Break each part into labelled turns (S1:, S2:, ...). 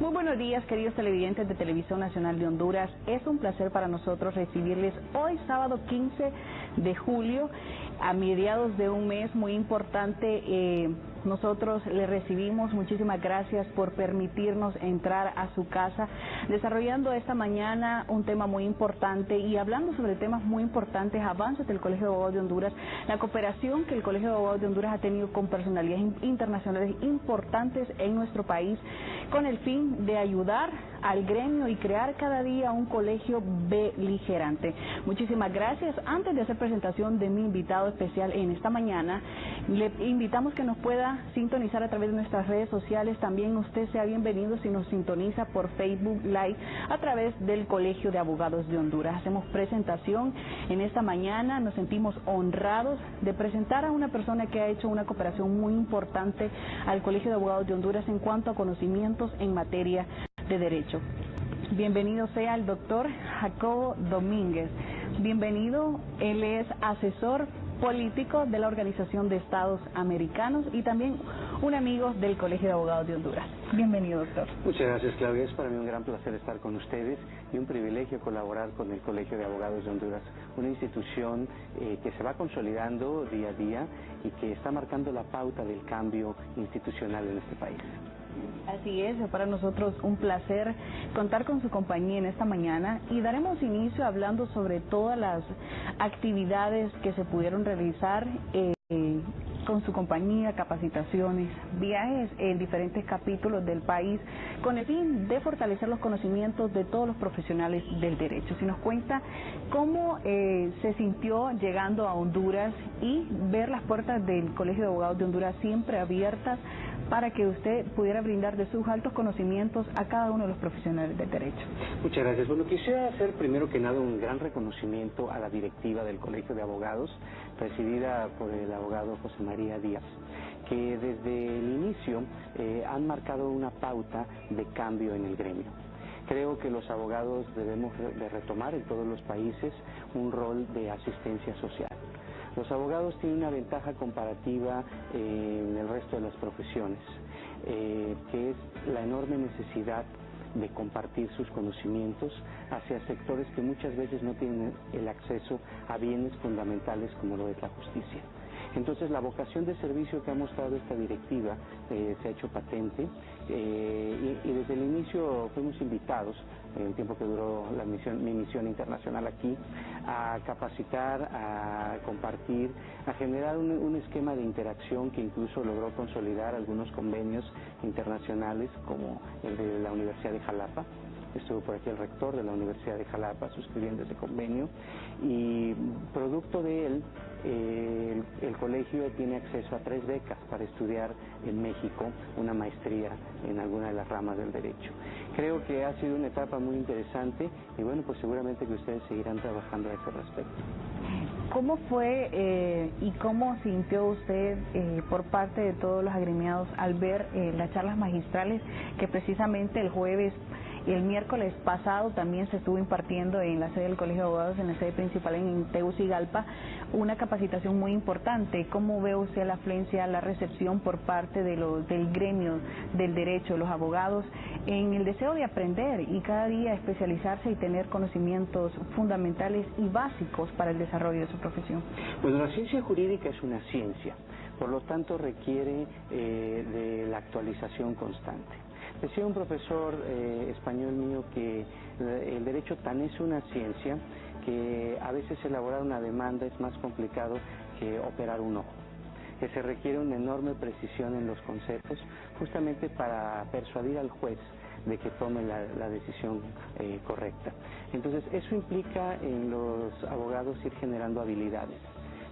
S1: Muy buenos días, queridos televidentes de Televisión Nacional de Honduras. Es un placer para nosotros recibirles hoy, sábado 15 de julio, a mediados de un mes muy importante. Nosotros le recibimos, muchísimas gracias por permitirnos entrar a su casa, desarrollando esta mañana un tema muy importante y hablando sobre temas muy importantes, avances del Colegio de Abogados de Honduras, la cooperación que el Colegio de Abogados de Honduras ha tenido con personalidades internacionales importantes en nuestro país, con el fin de ayudar al gremio y crear cada día un colegio beligerante. Muchísimas gracias. Antes de hacer presentación de mi invitado especial en esta mañana, le invitamos que nos pueda sintonizar a través de nuestras redes sociales. También usted sea bienvenido si nos sintoniza por Facebook Live a través del Colegio de Abogados de Honduras. Hacemos presentación en esta mañana. Nos sentimos honrados de presentar a una persona que ha hecho una cooperación muy importante al Colegio de Abogados de Honduras en cuanto a conocimientos en materia de derecho. Bienvenido sea el doctor Jacobo Domínguez. Bienvenido, él es asesor político de la Organización de Estados Americanos y también un amigo del Colegio de Abogados de Honduras. Bienvenido, doctor.
S2: Muchas gracias, Claudia. Es para mí un gran placer estar con ustedes y un privilegio colaborar con el Colegio de Abogados de Honduras, una institución que se va consolidando día a día y que está marcando la pauta del cambio institucional en este país.
S1: Así es para nosotros un placer contar con su compañía en esta mañana y daremos inicio hablando sobre todas las actividades que se pudieron realizar con su compañía, capacitaciones, viajes en diferentes capítulos del país con el fin de fortalecer los conocimientos de todos los profesionales del derecho. Si nos cuenta cómo se sintió llegando a Honduras y ver las puertas del Colegio de Abogados de Honduras siempre abiertas para que usted pudiera brindar de sus altos conocimientos a cada uno de los profesionales del derecho.
S2: Muchas gracias. Bueno, quisiera hacer primero que nada un gran reconocimiento a la directiva del Colegio de Abogados, presidida por el abogado José María Díaz, que desde el inicio han marcado una pauta de cambio en el gremio. Creo que los abogados debemos de retomar en todos los países un rol de asistencia social. Los abogados tienen una ventaja comparativa en el resto de las profesiones, que es la enorme necesidad de compartir sus conocimientos hacia sectores que muchas veces no tienen el acceso a bienes fundamentales como lo es la justicia. Entonces la vocación de servicio que ha mostrado esta directiva se ha hecho patente y desde el inicio fuimos invitados, en el tiempo que duró mi misión internacional aquí, a capacitar, a compartir, a generar un esquema de interacción que incluso logró consolidar algunos convenios internacionales como el de la Universidad de Jalapa. Estuvo por aquí el rector de la Universidad de Jalapa suscribiendo ese convenio y producto de él el colegio tiene acceso a 3 becas para estudiar en México una maestría en alguna de las ramas del derecho. Creo que ha sido una etapa muy interesante y bueno, pues seguramente que ustedes seguirán trabajando a ese respecto.
S1: ¿Cómo fue y cómo sintió usted por parte de todos los agremiados al ver las charlas magistrales que precisamente el jueves y el miércoles pasado también se estuvo impartiendo en la sede del Colegio de Abogados, en la sede principal en Tegucigalpa, una capacitación muy importante? ¿Cómo ve usted la afluencia, la recepción por parte de del gremio del derecho, los abogados, en el deseo de aprender y cada día especializarse y tener conocimientos fundamentales y básicos para el desarrollo de su profesión?
S2: Bueno, la ciencia jurídica es una ciencia, por lo tanto requiere de la actualización constante. Decía un profesor español mío que el derecho tan es una ciencia que a veces elaborar una demanda es más complicado que operar un ojo, que se requiere una enorme precisión en los conceptos justamente para persuadir al juez de que tome la decisión correcta. Entonces eso implica en los abogados ir generando habilidades,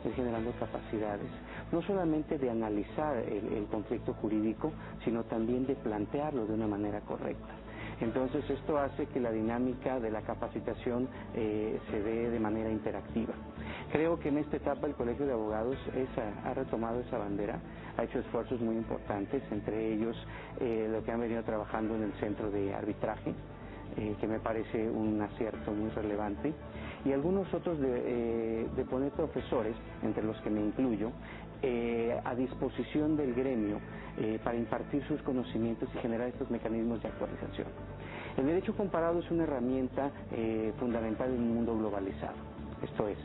S2: ir generando capacidades, no solamente de analizar el conflicto jurídico, sino también de plantearlo de una manera correcta. Entonces esto hace que la dinámica de la capacitación se dé de manera interactiva. Creo que en esta etapa el Colegio de Abogados ha retomado esa bandera, ha hecho esfuerzos muy importantes, entre ellos lo que han venido trabajando en el centro de arbitraje, que me parece un acierto muy relevante, y algunos otros de poner profesores, entre los que me incluyo, a disposición del gremio para impartir sus conocimientos y generar estos mecanismos de actualización. El derecho comparado es una herramienta fundamental en un mundo globalizado. Esto es,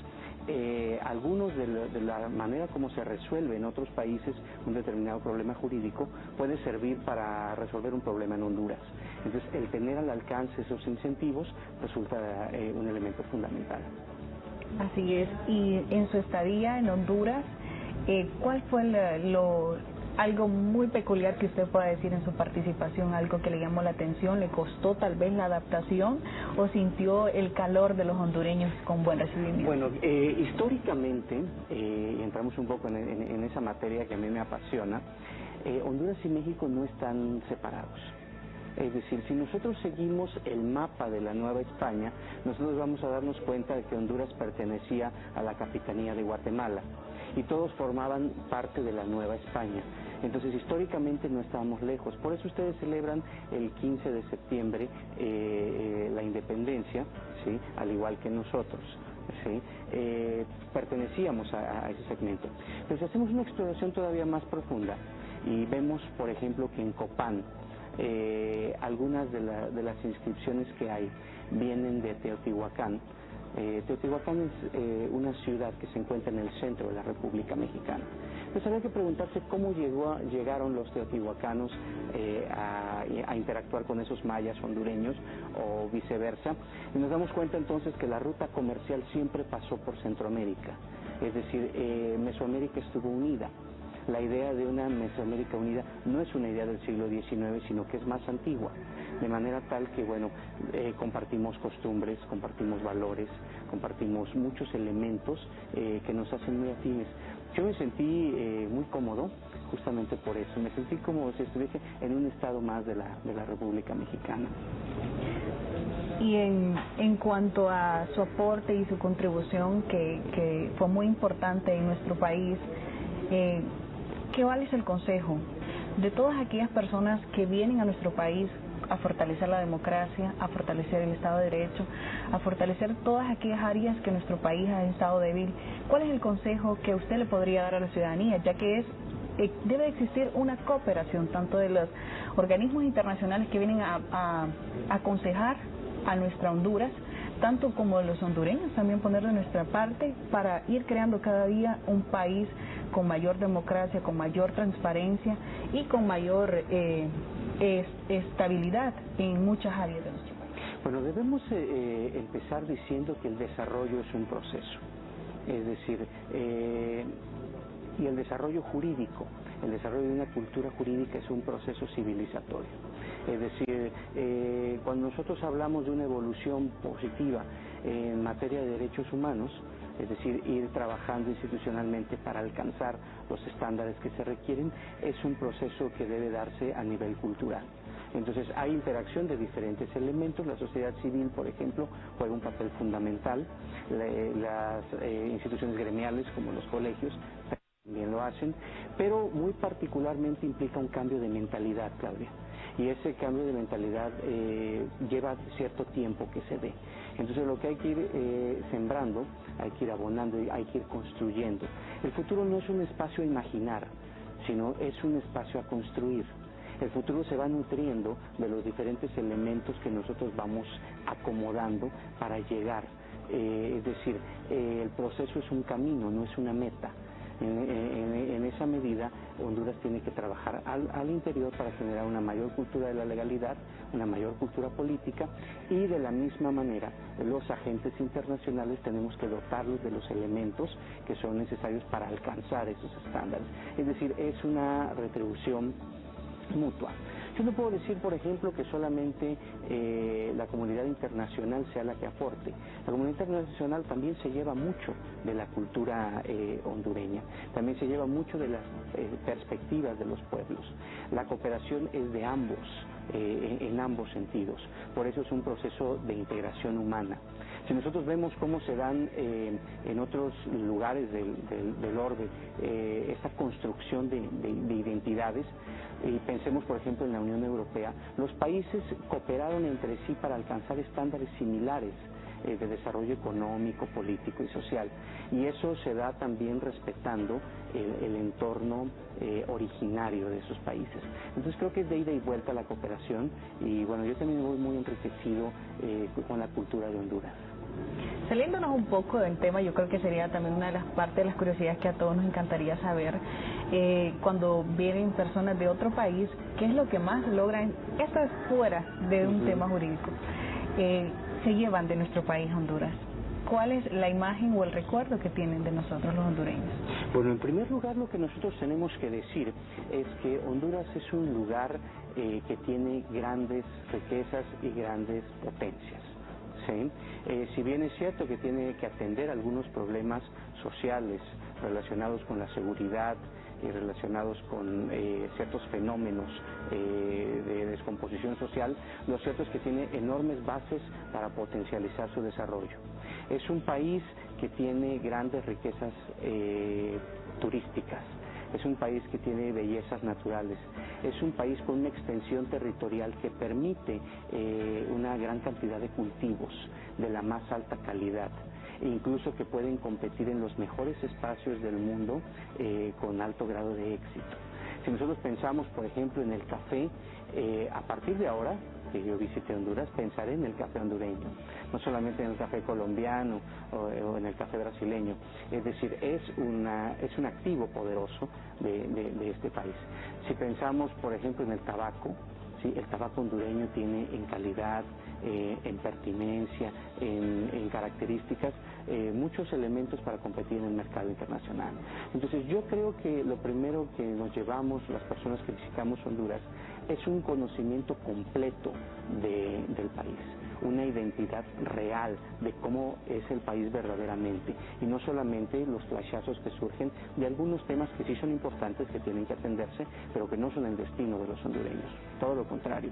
S2: algunos de la manera como se resuelve en otros países un determinado problema jurídico puede servir para resolver un problema en Honduras. Entonces, el tener al alcance esos incentivos resulta un elemento fundamental.
S1: Así es. Y en su estadía en Honduras, ¿cuál fue algo muy peculiar que usted pueda decir en su participación, algo que le llamó la atención, le costó tal vez la adaptación o sintió el calor de los hondureños con buen recibimiento?
S2: Bueno, históricamente, y entramos un poco en esa materia que a mí me apasiona, Honduras y México no están separados. Es decir, si nosotros seguimos el mapa de la Nueva España, nosotros vamos a darnos cuenta de que Honduras pertenecía a la Capitanía de Guatemala y todos formaban parte de la Nueva España. Entonces, históricamente no estábamos lejos. Por eso ustedes celebran el 15 de septiembre la independencia, ¿sí?, al igual que nosotros, ¿sí? Pertenecíamos a ese segmento. Pero si hacemos una exploración todavía más profunda y vemos, por ejemplo, que en Copán algunas de las inscripciones que hay vienen de Teotihuacán. Teotihuacán es una ciudad que se encuentra en el centro de la República Mexicana. Entonces habría que preguntarse cómo llegaron los teotihuacanos a interactuar con esos mayas hondureños o viceversa. Y nos damos cuenta entonces que la ruta comercial siempre pasó por Centroamérica, es decir, Mesoamérica estuvo unida. La idea de una Mesoamérica unida no es una idea del siglo XIX, sino que es más antigua, de manera tal que, bueno, compartimos costumbres, compartimos valores, compartimos muchos elementos que nos hacen muy afines. Yo me sentí muy cómodo justamente por eso, me sentí como si estuviese en un estado más de la República Mexicana.
S1: Y en cuanto a su aporte y su contribución, que fue muy importante en nuestro país, ¿cuál es el consejo de todas aquellas personas que vienen a nuestro país a fortalecer la democracia, a fortalecer el Estado de Derecho, a fortalecer todas aquellas áreas que nuestro país ha estado débil? ¿Cuál es el consejo que usted le podría dar a la ciudadanía, ya que debe existir una cooperación tanto de los organismos internacionales que vienen a aconsejar a nuestra Honduras, tanto como los hondureños también poner de nuestra parte para ir creando cada día un país con mayor democracia, con mayor transparencia y con mayor estabilidad en muchas áreas de nuestro país?
S2: Bueno, debemos empezar diciendo que el desarrollo es un proceso, es decir, y el desarrollo jurídico, el desarrollo de una cultura jurídica es un proceso civilizatorio. Es decir, cuando nosotros hablamos de una evolución positiva en materia de derechos humanos, es decir, ir trabajando institucionalmente para alcanzar los estándares que se requieren, es un proceso que debe darse a nivel cultural. Entonces hay interacción de diferentes elementos, la sociedad civil, por ejemplo, juega un papel fundamental, las instituciones gremiales como los colegios también lo hacen, pero muy particularmente implica un cambio de mentalidad, Claudia. Y ese cambio de mentalidad lleva cierto tiempo que se dé. Entonces lo que hay que ir sembrando, hay que ir abonando, hay que ir construyendo. El futuro no es un espacio a imaginar, sino es un espacio a construir. El futuro se va nutriendo de los diferentes elementos que nosotros vamos acomodando para llegar. Es decir, el proceso es un camino, no es una meta. En esa medida, Honduras tiene que trabajar al interior para generar una mayor cultura de la legalidad, una mayor cultura política, y de la misma manera los agentes internacionales tenemos que dotarlos de los elementos que son necesarios para alcanzar esos estándares. Es decir, es una retribución mutua. Yo no puedo decir, por ejemplo, que solamente la comunidad internacional sea la que aporte. La comunidad internacional también se lleva mucho de la cultura hondureña, también se lleva mucho de las perspectivas de los pueblos. La cooperación es de ambos, en ambos sentidos. Por eso es un proceso de integración humana. Si nosotros vemos cómo se dan en otros lugares del orbe esta construcción de identidades, y pensemos por ejemplo en la Unión Europea, los países cooperaron entre sí para alcanzar estándares similares de desarrollo económico, político y social. Y eso se da también respetando el entorno originario de esos países. Entonces creo que es de ida y vuelta la cooperación y bueno, yo también voy muy enriquecido con la cultura de Honduras.
S1: Saliéndonos un poco del tema, yo creo que sería también una de las partes de las curiosidades que a todos nos encantaría saber, cuando vienen personas de otro país, ¿qué es lo que más logran? Esto es fuera de un tema jurídico. Se llevan de nuestro país, Honduras. ¿Cuál es la imagen o el recuerdo que tienen de nosotros los hondureños?
S2: Bueno, en primer lugar lo que nosotros tenemos que decir es que Honduras es un lugar que tiene grandes riquezas y grandes potencias. ¿Sí? Si bien es cierto que tiene que atender algunos problemas sociales relacionados con la seguridad y relacionados con ciertos fenómenos de descomposición social, lo cierto es que tiene enormes bases para potencializar su desarrollo. Es un país que tiene grandes riquezas turísticas. Es un país que tiene bellezas naturales, es un país con una extensión territorial que permite una gran cantidad de cultivos de la más alta calidad, e incluso que pueden competir en los mejores espacios del mundo con alto grado de éxito. Si nosotros pensamos, por ejemplo, en el café, a partir de ahora, que yo visité Honduras, pensaré en el café hondureño, no solamente en el café colombiano o en el café brasileño. Es decir, es un activo poderoso de este país. Si pensamos, por ejemplo, en el tabaco, ¿sí? El tabaco hondureño tiene en calidad, en pertinencia, en características, muchos elementos para competir en el mercado internacional. Entonces yo creo que lo primero que nos llevamos las personas que visitamos Honduras es un conocimiento completo del país, una identidad real de cómo es el país verdaderamente y no solamente los flashazos que surgen de algunos temas que sí son importantes, que tienen que atenderse, pero que no son el destino de los hondureños, todo lo contrario.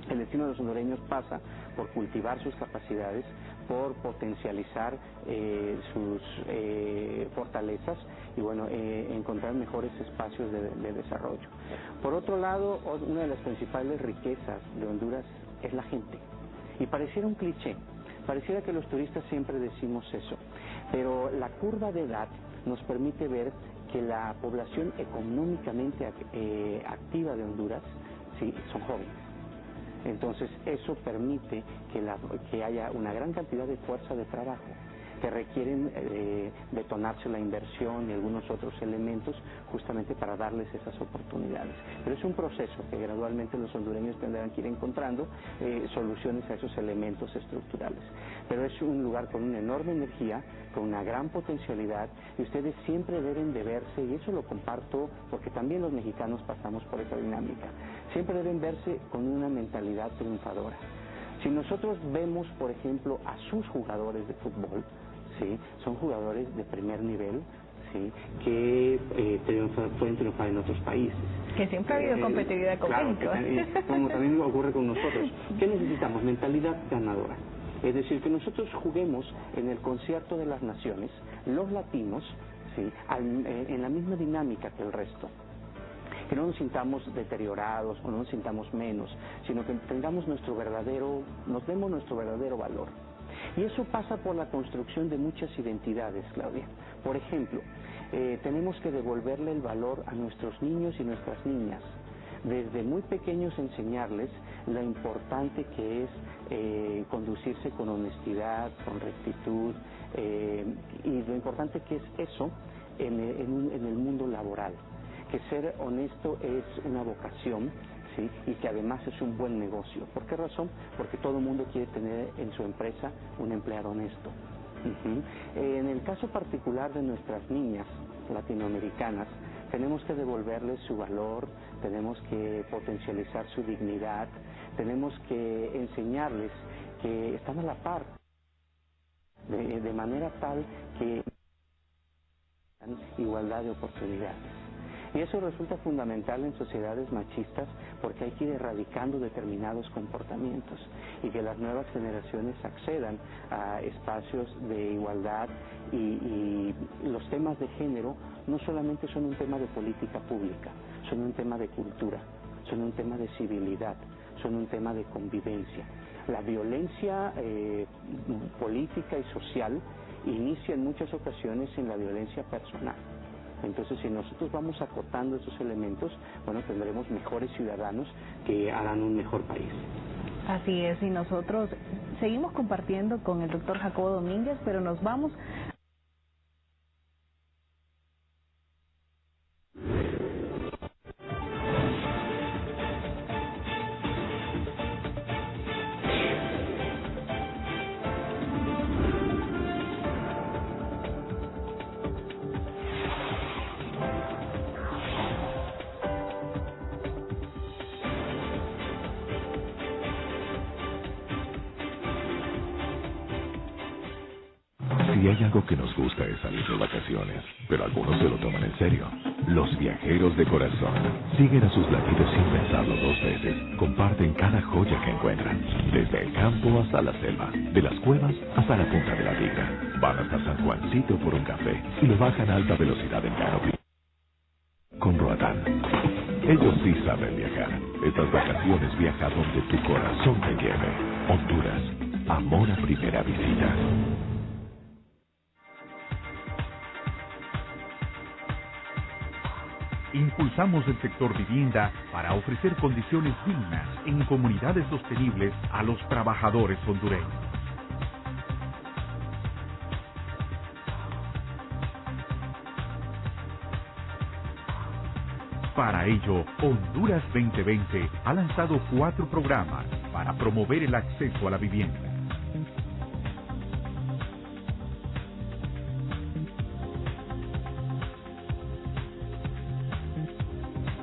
S2: El destino de los hondureños pasa por cultivar sus capacidades, por potencializar sus fortalezas y bueno, encontrar mejores espacios de desarrollo. Por otro lado, una de las principales riquezas de Honduras es la gente. Y pareciera un cliché, pareciera que los turistas siempre decimos eso, pero la curva de edad nos permite ver que la población económicamente activa de Honduras, sí, son jóvenes. Entonces eso permite que haya una gran cantidad de fuerza de trabajo que requieren detonarse la inversión y algunos otros elementos justamente para darles esas oportunidades. Pero es un proceso que gradualmente los hondureños tendrán que ir encontrando soluciones a esos elementos estructurales. Pero es un lugar con una enorme energía, con una gran potencialidad y ustedes siempre deben de verse, y eso lo comparto porque también los mexicanos pasamos por esa dinámica, siempre deben verse con una mentalidad triunfadora. Si nosotros vemos, por ejemplo, a sus jugadores de fútbol, ¿sí? Son jugadores de primer nivel, ¿sí? Que pueden triunfar en otros países.
S1: Que siempre ha habido competitividad con
S2: claro,
S1: México.
S2: Como también ocurre con nosotros. ¿Qué necesitamos? Mentalidad ganadora. Es decir, que nosotros juguemos en el concierto de las naciones, los latinos, ¿sí? En la misma dinámica que el resto. Que no nos sintamos deteriorados o no nos sintamos menos, sino que tengamos nos demos nuestro verdadero valor. Y eso pasa por la construcción de muchas identidades, Claudia. Por ejemplo, tenemos que devolverle el valor a nuestros niños y nuestras niñas. Desde muy pequeños enseñarles lo importante que es conducirse con honestidad, con rectitud, y lo importante que es eso en el mundo laboral. Que ser honesto es una vocación, ¿sí? Y que además es un buen negocio. ¿Por qué razón? Porque todo el mundo quiere tener en su empresa un empleado honesto. En el caso particular de nuestras niñas latinoamericanas, tenemos que devolverles su valor, tenemos que potencializar su dignidad, tenemos que enseñarles que están a la par, de manera tal que tengan igualdad de oportunidades. Y eso resulta fundamental en sociedades machistas porque hay que ir erradicando determinados comportamientos y que las nuevas generaciones accedan a espacios de igualdad y los temas de género no solamente son un tema de política pública, son un tema de cultura, son un tema de civilidad, son un tema de convivencia. la violencia política y social inicia en muchas ocasiones en la violencia personal. Entonces, si nosotros vamos acotando esos elementos, bueno, tendremos mejores ciudadanos que harán un mejor país.
S1: Así es, y nosotros seguimos compartiendo con el doctor Jacobo Domínguez, pero nos vamos...
S3: Si hay algo que nos gusta es salir de vacaciones, pero algunos se lo toman en serio. Los viajeros de corazón siguen a sus latidos sin pensarlo dos veces. Comparten cada joya que encuentran, desde el campo hasta la selva, de las cuevas hasta la punta de la Tigra. Van hasta San Juancito por un café y lo bajan a alta velocidad en canopy con Roatán. Ellos sí saben viajar. Estas vacaciones viaja donde tu corazón te lleve. Honduras, amor a primera visita.
S4: Impulsamos el sector vivienda para ofrecer condiciones dignas en comunidades sostenibles a los trabajadores hondureños. Para ello, Honduras 2020 ha lanzado 4 programas para promover el acceso a la vivienda.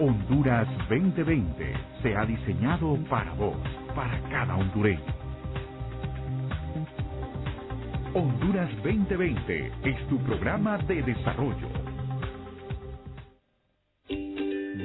S4: Honduras 2020 se ha diseñado para vos, para cada hondureño. Honduras 2020 es tu programa de desarrollo.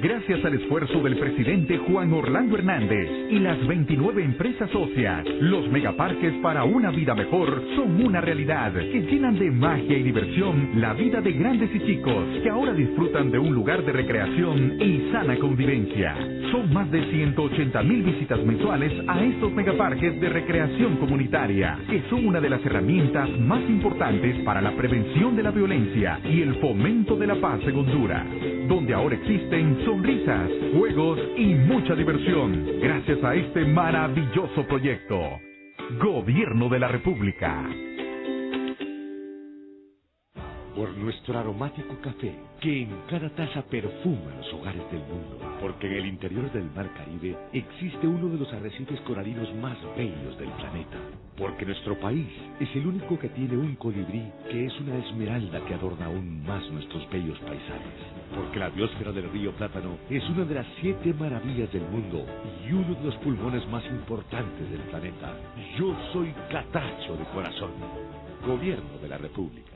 S4: Gracias al esfuerzo del presidente Juan Orlando Hernández y las 29 empresas socias, los megaparques para una vida mejor son una realidad que llenan de magia y diversión la vida de grandes y chicos que ahora disfrutan de un lugar de recreación y sana convivencia. Son más de 180,000 visitas mensuales a estos megaparques de recreación comunitaria, que son una de las herramientas más importantes para la prevención de la violencia y el fomento de la paz en Honduras, donde ahora existen sonrisas, juegos y mucha diversión, gracias a este maravilloso proyecto. Gobierno de la República.
S5: Por nuestro aromático café, que en cada taza perfuma los hogares del mundo. Porque en el interior del Mar Caribe existe uno de los arrecifes coralinos más bellos del planeta. Porque nuestro país es el único que tiene un colibrí que es una esmeralda que adorna aún más nuestros bellos paisajes. Porque la biosfera del río Plátano es una de las 7 maravillas del mundo y uno de los pulmones más importantes del planeta. Yo soy catacho de corazón. Gobierno de la República.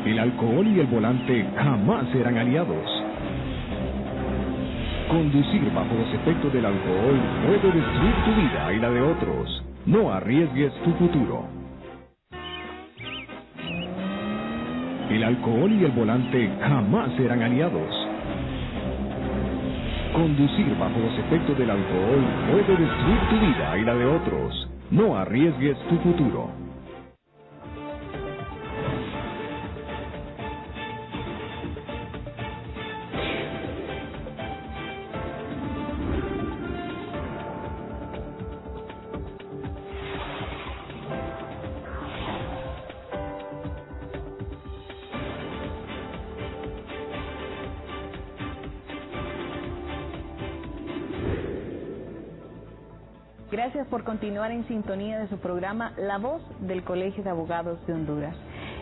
S6: El alcohol y el volante jamás serán aliados. Conducir bajo los efectos del alcohol puede destruir tu vida y la de otros. No arriesgues tu futuro. El alcohol y el volante jamás serán aliados. Conducir bajo los efectos del alcohol puede destruir tu vida y la de otros. No arriesgues tu futuro.
S1: Gracias por continuar en sintonía de su programa La Voz del Colegio de Abogados de Honduras.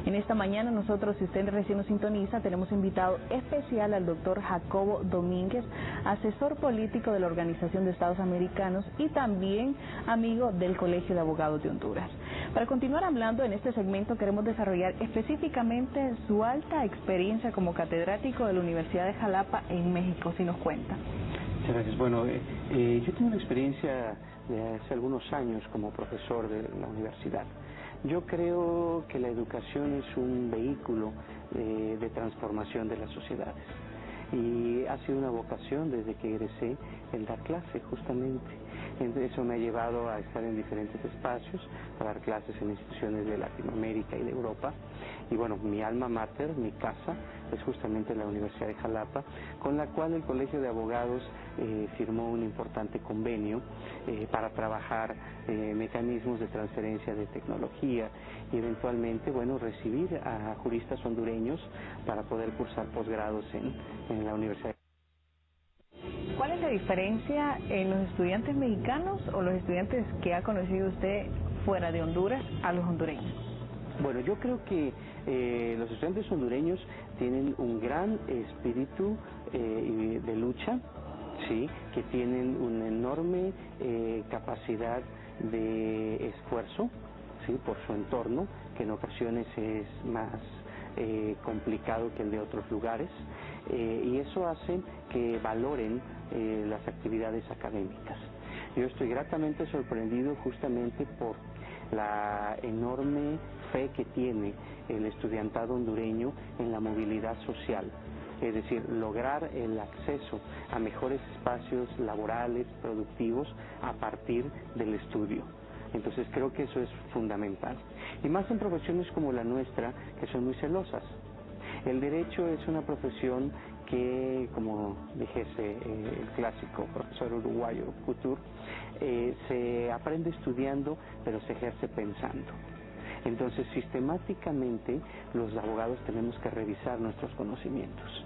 S1: En esta mañana nosotros, si usted recién nos sintoniza, tenemos invitado especial al doctor Jacobo Domínguez, asesor político de la Organización de Estados Americanos y también amigo del Colegio de Abogados de Honduras. Para continuar hablando en este segmento, queremos desarrollar específicamente su alta experiencia como catedrático de la Universidad de Jalapa en México, si nos cuenta.
S2: Muchas gracias. Bueno, yo tengo una experiencia de hace algunos años como profesor de la universidad. Yo creo que la educación es un vehículo de transformación de las sociedades. y ha sido una vocación desde que egresé el dar clase justamente. Entonces, eso me ha llevado a estar en diferentes espacios, a dar clases en instituciones de Latinoamérica y de Europa. Y bueno, mi alma mater, mi casa, es justamente la Universidad de Jalapa, con la cual el Colegio de Abogados firmó un importante convenio para trabajar mecanismos de transferencia de tecnología y eventualmente, bueno, recibir a juristas hondureños para poder cursar posgrados en la Universidad.
S1: ¿Cuál es la diferencia en los estudiantes mexicanos o los estudiantes que ha conocido usted fuera de Honduras a los hondureños?
S2: Bueno, yo creo que los estudiantes hondureños tienen un gran espíritu de lucha, sí, que tienen una enorme capacidad de esfuerzo, sí, por su entorno, que en ocasiones es más complicado que el de otros lugares, y eso hace que valoren las actividades académicas. Yo estoy gratamente sorprendido justamente por la enorme fe que tiene el estudiantado hondureño en la movilidad social, es decir, lograr el acceso a mejores espacios laborales, productivos, a partir del estudio. Entonces creo que eso es fundamental. Y más en profesiones como la nuestra, que son muy celosas. El derecho es una profesión que, como dijese el clásico profesor uruguayo Couture, se aprende estudiando, pero se ejerce pensando. Entonces, sistemáticamente, los abogados tenemos que revisar nuestros conocimientos.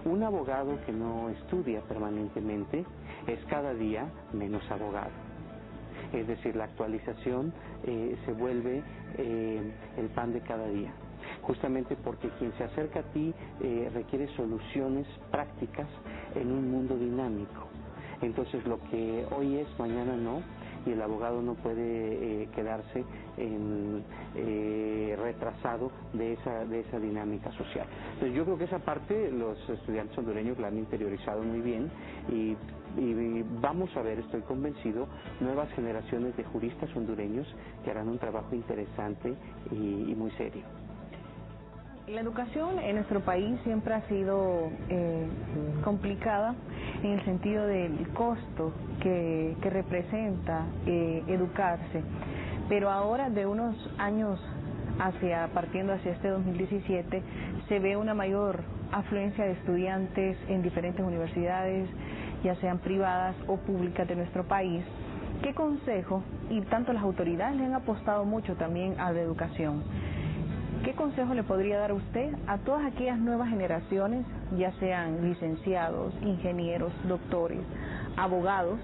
S2: Un abogado que no estudia permanentemente es cada día menos abogado. Es decir, la actualización se vuelve el pan de cada día. Justamente porque quien se acerca a ti requiere soluciones prácticas en un mundo dinámico. Entonces, lo que hoy es, mañana no, y el abogado no puede quedarse retrasado de esa dinámica social. Entonces, yo creo que esa parte los estudiantes hondureños la han interiorizado muy bien y vamos a ver, estoy convencido, nuevas generaciones de juristas hondureños que harán un trabajo interesante y muy serio.
S1: La educación en nuestro país siempre ha sido complicada en el sentido del costo que representa educarse, pero ahora de unos años partiendo hacia este 2017 se ve una mayor afluencia de estudiantes en diferentes universidades, ya sean privadas o públicas de nuestro país. ¿Qué consejo? Y tanto las autoridades le han apostado mucho también a la educación. ¿Qué consejo le podría dar usted a todas aquellas nuevas generaciones, ya sean licenciados, ingenieros, doctores, abogados,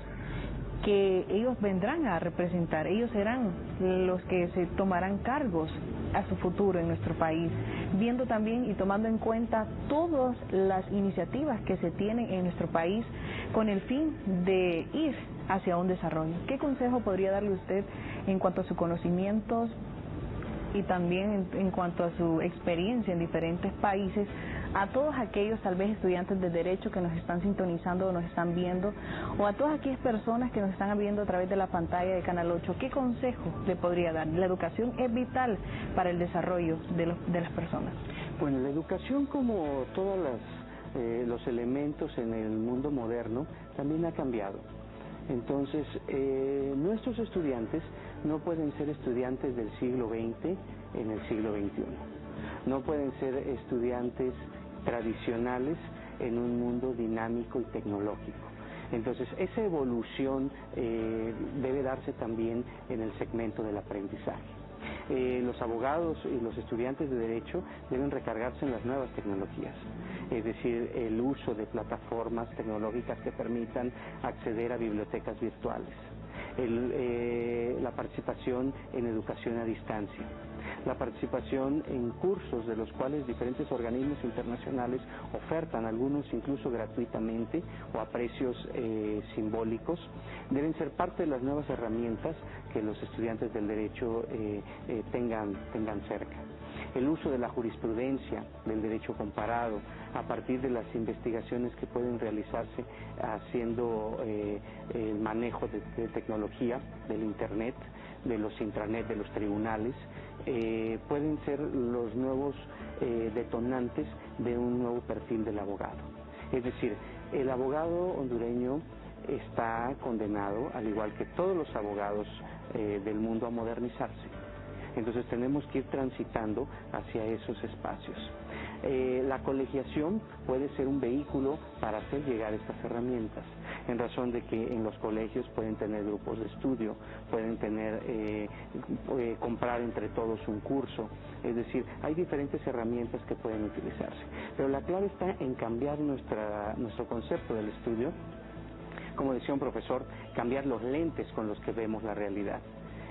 S1: que ellos vendrán a representar, ellos serán los que se tomarán cargos a su futuro en nuestro país, viendo también y tomando en cuenta todas las iniciativas que se tienen en nuestro país con el fin de ir hacia un desarrollo? ¿Qué consejo podría darle usted en cuanto a sus conocimientos y también en cuanto a su experiencia en diferentes países, a todos aquellos tal vez estudiantes de Derecho que nos están sintonizando o nos están viendo, o a todas aquellas personas que nos están viendo a través de la pantalla de Canal 8? ¿Qué consejo le podría dar? La educación es vital para el desarrollo de las personas.
S2: Bueno, la educación, como todos los elementos en el mundo moderno, también ha cambiado. Entonces, nuestros estudiantes no pueden ser estudiantes del siglo XX en el siglo XXI. No pueden ser estudiantes tradicionales en un mundo dinámico y tecnológico. Entonces, esa evolución debe darse también en el segmento del aprendizaje. Los abogados y los estudiantes de Derecho deben recargarse en las nuevas tecnologías, es decir, el uso de plataformas tecnológicas que permitan acceder a bibliotecas virtuales, la participación en educación a distancia, la participación en cursos de los cuales diferentes organismos internacionales ofertan, algunos incluso gratuitamente o a precios simbólicos, deben ser parte de las nuevas herramientas que los estudiantes del derecho tengan cerca. El uso de la jurisprudencia, del derecho comparado, a partir de las investigaciones que pueden realizarse haciendo el manejo de tecnología, del Internet, de los intranets, de los tribunales, pueden ser los nuevos detonantes de un nuevo perfil del abogado. Es decir, el abogado hondureño está condenado, al igual que todos los abogados del mundo, a modernizarse. Entonces tenemos que ir transitando hacia esos espacios. La colegiación puede ser un vehículo para hacer llegar estas herramientas, en razón de que en los colegios pueden tener grupos de estudio, pueden tener comprar entre todos un curso, es decir, hay diferentes herramientas que pueden utilizarse. Pero la clave está en cambiar nuestro concepto del estudio, como decía un profesor, cambiar los lentes con los que vemos la realidad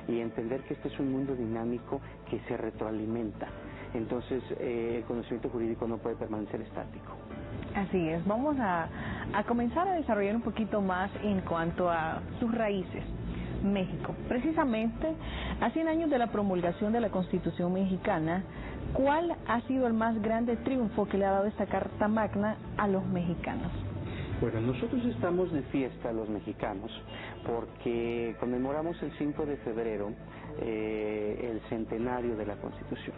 S2: y entender que este es un mundo dinámico que se retroalimenta. Entonces, el conocimiento jurídico no puede permanecer estático.
S1: Así es. Vamos a comenzar a desarrollar un poquito más en cuanto a sus raíces. México. Precisamente, a 100 años de la promulgación de la Constitución mexicana, ¿cuál ha sido el más grande triunfo que le ha dado esta Carta Magna a los mexicanos?
S2: Bueno, nosotros estamos de fiesta los mexicanos porque conmemoramos el 5 de febrero el centenario de la Constitución.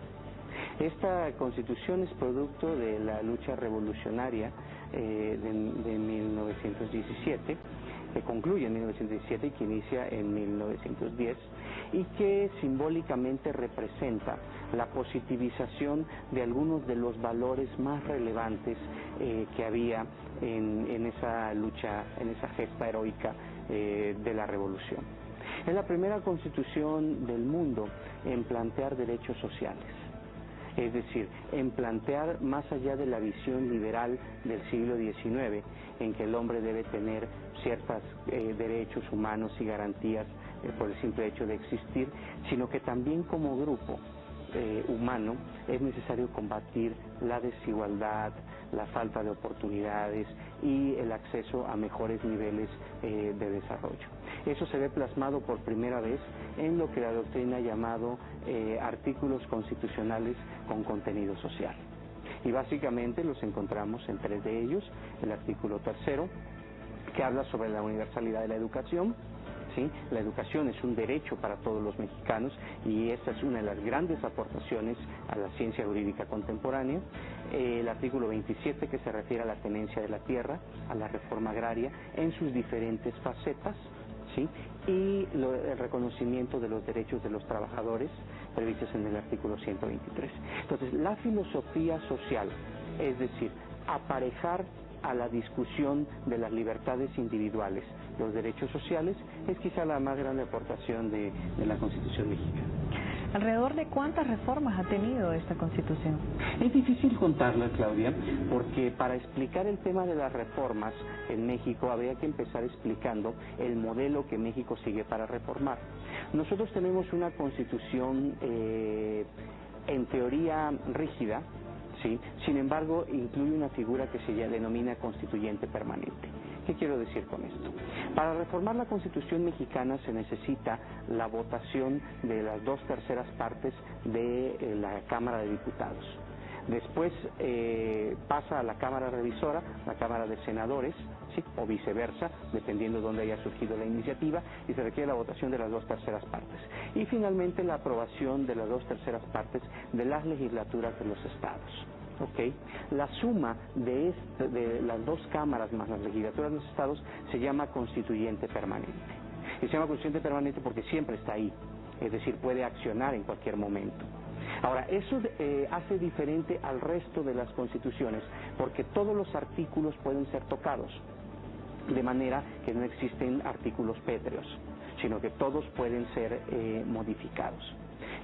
S2: Esta Constitución es producto de la lucha revolucionaria de 1917, que concluye en 1917 y que inicia en 1910, y que simbólicamente representa la positivización de algunos de los valores más relevantes que había en esa lucha, en esa gesta heroica de la revolución. Es la primera constitución del mundo en plantear derechos sociales. Es decir, en plantear más allá de la visión liberal del siglo XIX, en que el hombre debe tener ciertos derechos humanos y garantías por el simple hecho de existir, sino que también como grupo humano es necesario combatir la desigualdad, la falta de oportunidades y el acceso a mejores niveles de desarrollo. Eso se ve plasmado por primera vez en lo que la doctrina ha llamado artículos constitucionales con contenido social. Y básicamente los encontramos en 3 de ellos: el artículo 3º, que habla sobre la universalidad de la educación. ¿Sí? La educación es un derecho para todos los mexicanos y esta es una de las grandes aportaciones a la ciencia jurídica contemporánea. El artículo 27, que se refiere a la tenencia de la tierra, a la reforma agraria en sus diferentes facetas, ¿sí? Y el reconocimiento de los derechos de los trabajadores previstos en el artículo 123. Entonces, la filosofía social, es decir, aparejar a la discusión de las libertades individuales los derechos sociales, es quizá la más grande aportación de la Constitución mexicana.
S1: ¿Alrededor de cuántas reformas ha tenido esta Constitución?
S2: Es difícil contarlas, Claudia, porque para explicar el tema de las reformas en México habría que empezar explicando el modelo que México sigue para reformar. Nosotros tenemos una Constitución en teoría rígida, ¿sí? Sin embargo, incluye una figura que se denomina constituyente permanente. ¿Qué quiero decir con esto? Para reformar la Constitución mexicana se necesita la votación de las 2/3 partes de la Cámara de Diputados. Después pasa a la Cámara Revisora, la Cámara de Senadores, ¿sí? O viceversa, dependiendo de dónde haya surgido la iniciativa, y se requiere la votación de las 2/3 partes. Y finalmente la aprobación de las 2/3 partes de las legislaturas de los estados. ¿Okay? La suma de las dos cámaras más las legislaturas de los estados se llama constituyente permanente. Y se llama constituyente permanente porque siempre está ahí, es decir, puede accionar en cualquier momento. Ahora, eso hace diferente al resto de las constituciones, porque todos los artículos pueden ser tocados, de manera que no existen artículos pétreos, sino que todos pueden ser modificados.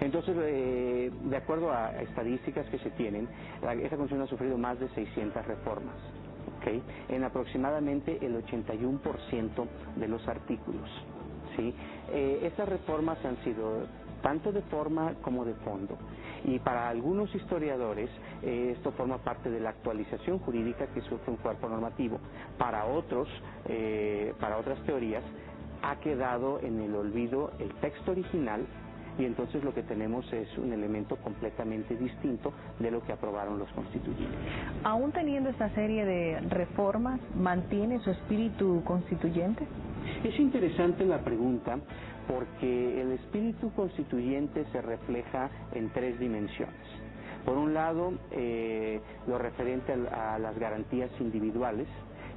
S2: Entonces, de acuerdo a estadísticas que se tienen, esta Constitución ha sufrido más de 600 reformas, ¿okay? En aproximadamente el 81% de los artículos, ¿sí? Estas reformas han sido tanto de forma como de fondo, y para algunos historiadores esto forma parte de la actualización jurídica que sufre un cuerpo normativo. Para otros, para otras teorías, ha quedado en el olvido el texto original, y entonces lo que tenemos es un elemento completamente distinto de lo que aprobaron los constituyentes.
S1: Aún teniendo esta serie de reformas, ¿mantiene su espíritu constituyente?
S2: Es interesante la pregunta, porque el espíritu constituyente se refleja en 3 dimensiones. Por un lado, lo referente a las garantías individuales,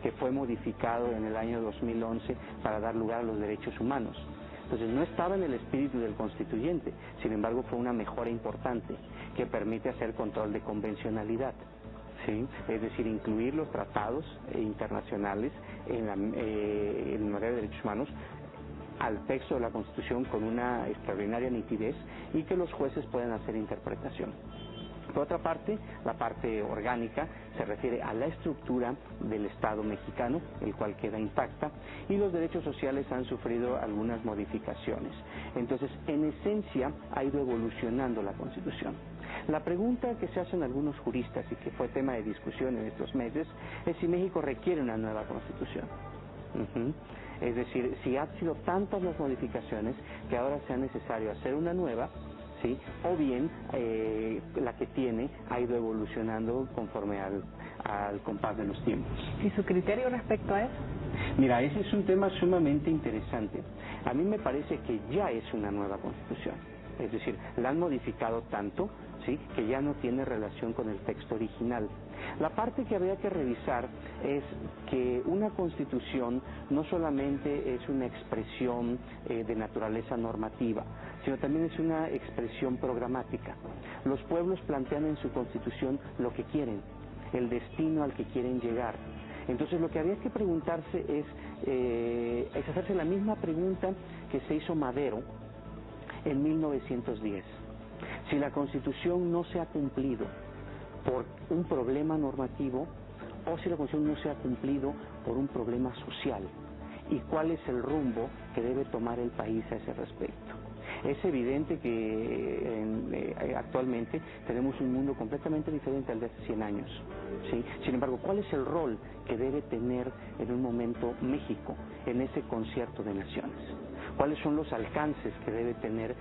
S2: que fue modificado en el año 2011 para dar lugar a los derechos humanos. Entonces no estaba en el espíritu del constituyente, sin embargo fue una mejora importante que permite hacer control de convencionalidad, ¿sí? Es decir, incluir los tratados internacionales en materia de derechos humanos al texto de la Constitución con una extraordinaria nitidez y que los jueces puedan hacer interpretación. Por otra parte, la parte orgánica se refiere a la estructura del Estado mexicano, el cual queda intacta, y los derechos sociales han sufrido algunas modificaciones. Entonces, en esencia, ha ido evolucionando la Constitución. La pregunta que se hacen algunos juristas y que fue tema de discusión en estos meses es si México requiere una nueva Constitución. Es decir, si han sido tantas las modificaciones que ahora sea necesario hacer una nueva, ¿sí? O bien la que tiene ha ido evolucionando conforme al compás de los tiempos.
S1: ¿Y su criterio respecto a eso?
S2: Mira, ese es un tema sumamente interesante. A mí me parece que ya es una nueva Constitución. Es decir, la han modificado tanto, ¿sí?, que ya no tiene relación con el texto original. La parte que habría que revisar es que una Constitución no solamente es una expresión de naturaleza normativa, sino también es una expresión programática. Los pueblos plantean en su Constitución lo que quieren, el destino al que quieren llegar. Entonces lo que habría que preguntarse es hacerse la misma pregunta que se hizo Madero en 1910. Si la Constitución no se ha cumplido por un problema normativo o si la Constitución no se ha cumplido por un problema social, y cuál es el rumbo que debe tomar el país a ese respecto. Es evidente que actualmente tenemos un mundo completamente diferente al de hace 100 años, ¿sí? Sin embargo, ¿cuál es el rol que debe tener en un momento México en ese concierto de naciones? ¿Cuáles son los alcances que debe tener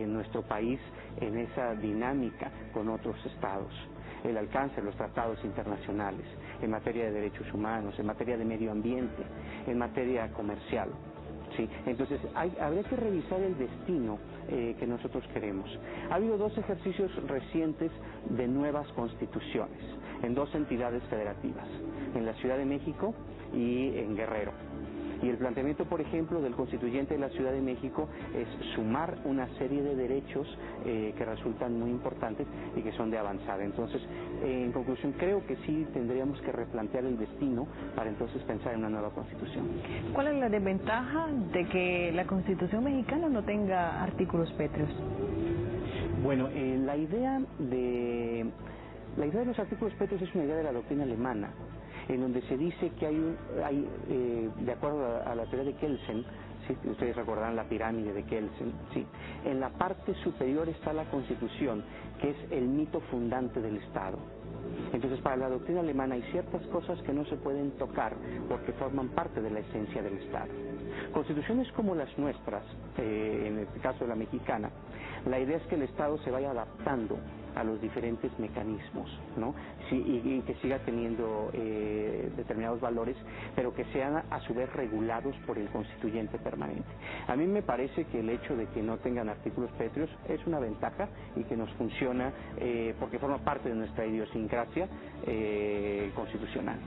S2: nuestro país en esa dinámica con otros estados? El alcance de los tratados internacionales en materia de derechos humanos, en materia de medio ambiente, en materia comercial. Sí, entonces habría que revisar el destino que nosotros queremos. Ha habido dos ejercicios recientes de nuevas constituciones en dos entidades federativas, en la Ciudad de México y en Guerrero. Y el planteamiento, por ejemplo, del constituyente de la Ciudad de México es sumar una serie de derechos que resultan muy importantes y que son de avanzada. Entonces, en conclusión, creo que sí tendríamos que replantear el destino para entonces pensar en una nueva Constitución.
S1: ¿Cuál es la desventaja de que la Constitución mexicana no tenga artículos pétreos?
S2: Bueno, la idea de los artículos pétreos es una idea de la doctrina alemana, en donde se dice que hay de acuerdo a la teoría de Kelsen, ¿sí?, ustedes recordarán la pirámide de Kelsen, ¿sí?, en la parte superior está la Constitución, que es el mito fundante del Estado. Entonces, para la doctrina alemana hay ciertas cosas que no se pueden tocar porque forman parte de la esencia del Estado. Constituciones como las nuestras, en el caso de la mexicana, la idea es que el Estado se vaya adaptando a los diferentes mecanismos, ¿no? Sí, y que siga teniendo determinados valores, pero que sean a su vez regulados por el constituyente permanente. A mí me parece que el hecho de que no tengan artículos pétreos es una ventaja y que nos funciona porque forma parte de nuestra idiosincrasia constitucional.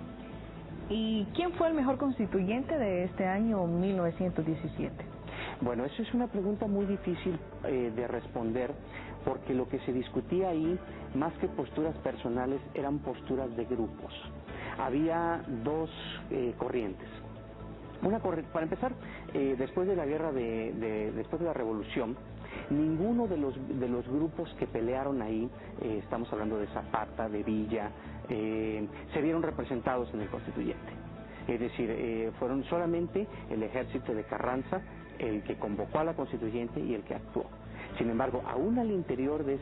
S1: ¿Y quién fue el mejor constituyente de este año 1917?
S2: Bueno, eso es una pregunta muy difícil de responder, porque lo que se discutía ahí, más que posturas personales, eran posturas de grupos. Había dos corrientes. Para empezar, después de la guerra después de la revolución, ninguno de los grupos que pelearon ahí, estamos hablando de Zapata, de Villa, se vieron representados en el constituyente. Es decir, fueron solamente el ejército de Carranza el que convocó a la constituyente y el que actuó. Sin embargo, aún al interior de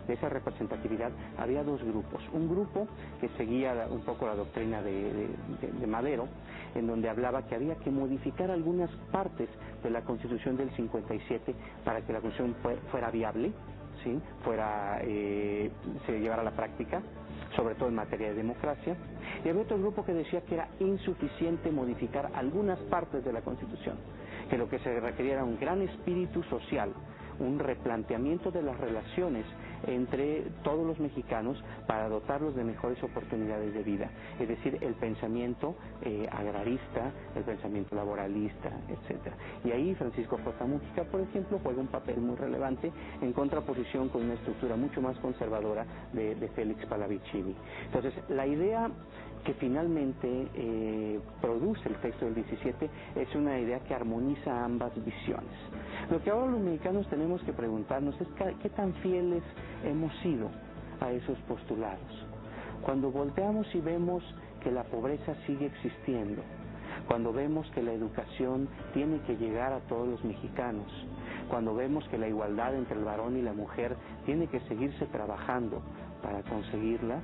S2: esa representatividad había dos grupos. Un grupo que seguía un poco la doctrina de Madero, en donde hablaba que había que modificar algunas partes de la Constitución del 57 para que la Constitución fuera viable, ¿sí?, se llevara a la práctica, sobre todo en materia de democracia. Y había otro grupo que decía que era insuficiente modificar algunas partes de la Constitución, que lo que se requería era un gran espíritu social, un replanteamiento de las relaciones entre todos los mexicanos para dotarlos de mejores oportunidades de vida, es decir, el pensamiento agrarista, el pensamiento laboralista, etcétera. Y ahí Francisco J. Mujica, por ejemplo, juega un papel muy relevante en contraposición con una estructura mucho más conservadora de Félix Palavicini. Entonces, la idea que finalmente produce el texto del 17 es una idea que armoniza ambas visiones. Lo que ahora los mexicanos tenemos que preguntarnos es qué tan fieles hemos sido a esos postulados. Cuando volteamos y vemos que la pobreza sigue existiendo, cuando vemos que la educación tiene que llegar a todos los mexicanos, cuando vemos que la igualdad entre el varón y la mujer tiene que seguirse trabajando para conseguirla,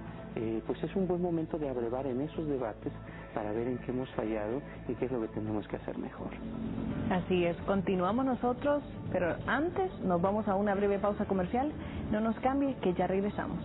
S2: pues es un buen momento de abrevar en esos debates para ver en qué hemos fallado y qué es lo que tenemos que hacer mejor.
S1: Así es, continuamos nosotros, pero antes nos vamos a una breve pausa comercial. No nos cambie, que ya regresamos.